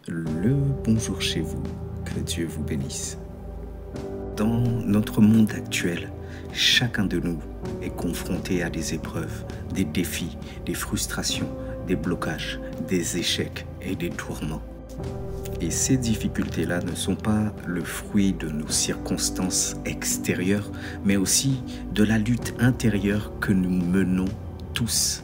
Le bonjour chez vous, que Dieu vous bénisse. Dans notre monde actuel, chacun de nous est confronté à des épreuves, des défis, des frustrations, des blocages, des échecs et des tourments. Et ces difficultés-là ne sont pas le fruit de nos circonstances extérieures, mais aussi de la lutte intérieure que nous menons tous.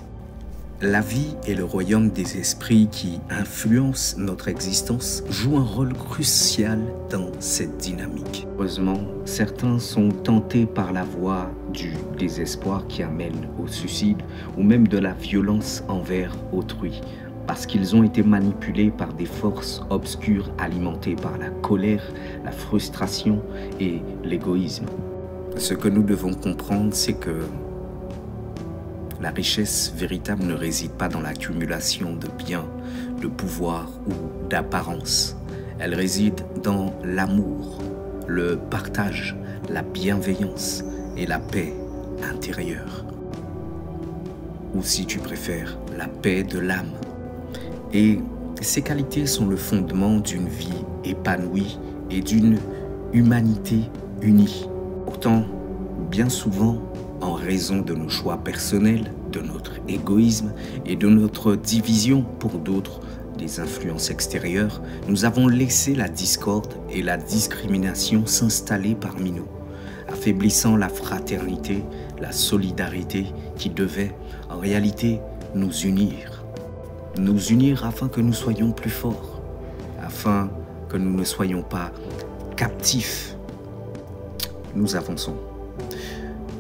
La vie et le royaume des esprits qui influencent notre existence jouent un rôle crucial dans cette dynamique. Heureusement, certains sont tentés par la voie du désespoir qui amène au suicide ou même de la violence envers autrui, parce qu'ils ont été manipulés par des forces obscures alimentées par la colère, la frustration et l'égoïsme. Ce que nous devons comprendre, c'est que la richesse véritable ne réside pas dans l'accumulation de biens, de pouvoir ou d'apparence. Elle réside dans l'amour, le partage, la bienveillance et la paix intérieure. Ou si tu préfères, la paix de l'âme. Et ces qualités sont le fondement d'une vie épanouie et d'une humanité unie. Pourtant, bien souvent, en raison de nos choix personnels, de notre égoïsme et de notre division pour d'autres, des influences extérieures, nous avons laissé la discorde et la discrimination s'installer parmi nous, affaiblissant la fraternité, la solidarité qui devaient en réalité nous unir. Nous unir afin que nous soyons plus forts, afin que nous ne soyons pas captifs. Nous avançons.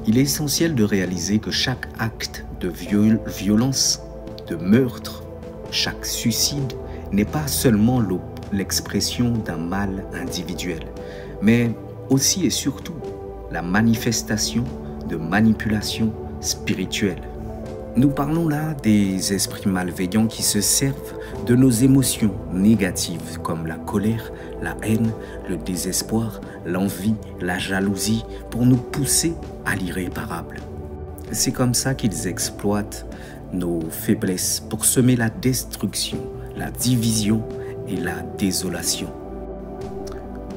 Il est essentiel de réaliser que chaque acte de violence, de meurtre, chaque suicide n'est pas seulement l'expression d'un mal individuel, mais aussi et surtout la manifestation de manipulation spirituelle. Nous parlons là des esprits malveillants qui se servent de nos émotions négatives comme la colère, la haine, le désespoir, l'envie, la jalousie pour nous pousser à l'irréparable. C'est comme ça qu'ils exploitent nos faiblesses pour semer la destruction, la division et la désolation.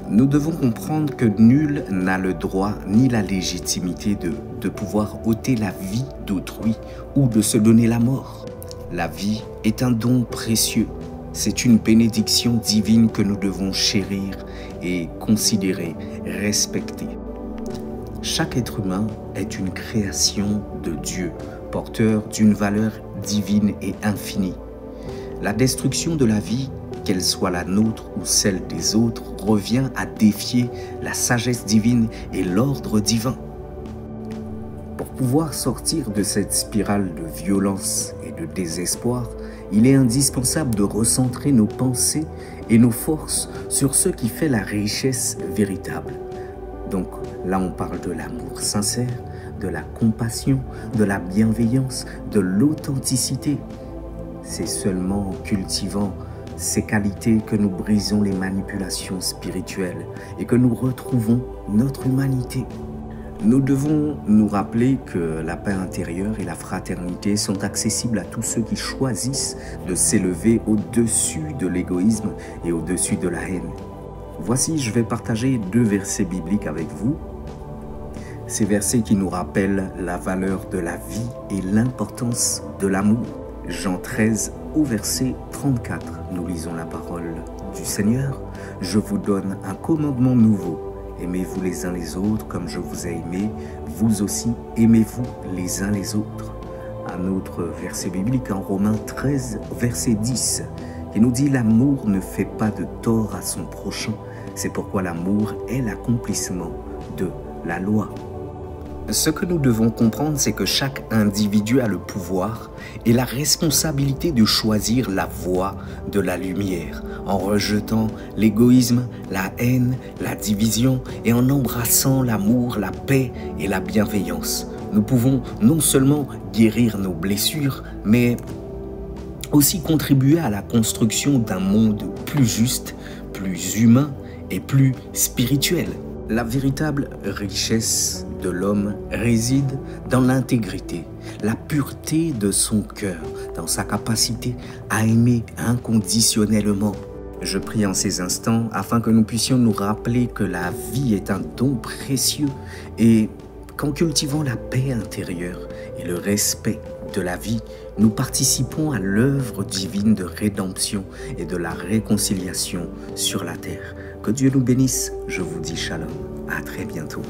Nous devons comprendre que nul n'a le droit ni la légitimité de pouvoir ôter la vie d'autrui ou de se donner la mort. La vie est un don précieux. C'est une bénédiction divine que nous devons chérir et considérer, respecter. Chaque être humain est une création de Dieu, porteur d'une valeur divine et infinie. La destruction de la vie, qu'elle soit la nôtre ou celle des autres, revient à défier la sagesse divine et l'ordre divin. Pour pouvoir sortir de cette spirale de violence et de désespoir, il est indispensable de recentrer nos pensées et nos forces sur ce qui fait la richesse véritable. Donc là, on parle de l'amour sincère, de la compassion, de la bienveillance, de l'authenticité. C'est seulement en cultivant ces qualités que nous brisons les manipulations spirituelles et que nous retrouvons notre humanité. Nous devons nous rappeler que la paix intérieure et la fraternité sont accessibles à tous ceux qui choisissent de s'élever au-dessus de l'égoïsme et au-dessus de la haine. Voici, je vais partager 2 versets bibliques avec vous. Ces versets qui nous rappellent la valeur de la vie et l'importance de l'amour. Jean 13 au verset 34, nous lisons la parole du Seigneur. « Je vous donne un commandement nouveau. Aimez-vous les uns les autres comme je vous ai aimé. Vous aussi, aimez-vous les uns les autres. » Un autre verset biblique en Romains 13, verset 10, qui nous dit « L'amour ne fait pas de tort à son prochain. C'est pourquoi l'amour est l'accomplissement de la loi. » Ce que nous devons comprendre, c'est que chaque individu a le pouvoir et la responsabilité de choisir la voie de la lumière, en rejetant l'égoïsme, la haine, la division et en embrassant l'amour, la paix et la bienveillance. Nous pouvons non seulement guérir nos blessures, mais aussi contribuer à la construction d'un monde plus juste, plus humain et plus spirituel. La véritable richesse de l'homme réside dans l'intégrité, la pureté de son cœur, dans sa capacité à aimer inconditionnellement. Je prie en ces instants afin que nous puissions nous rappeler que la vie est un don précieux et qu'en cultivant la paix intérieure et le respect de la vie, nous participons à l'œuvre divine de rédemption et de la réconciliation sur la terre. Que Dieu nous bénisse. Je vous dis shalom. À très bientôt.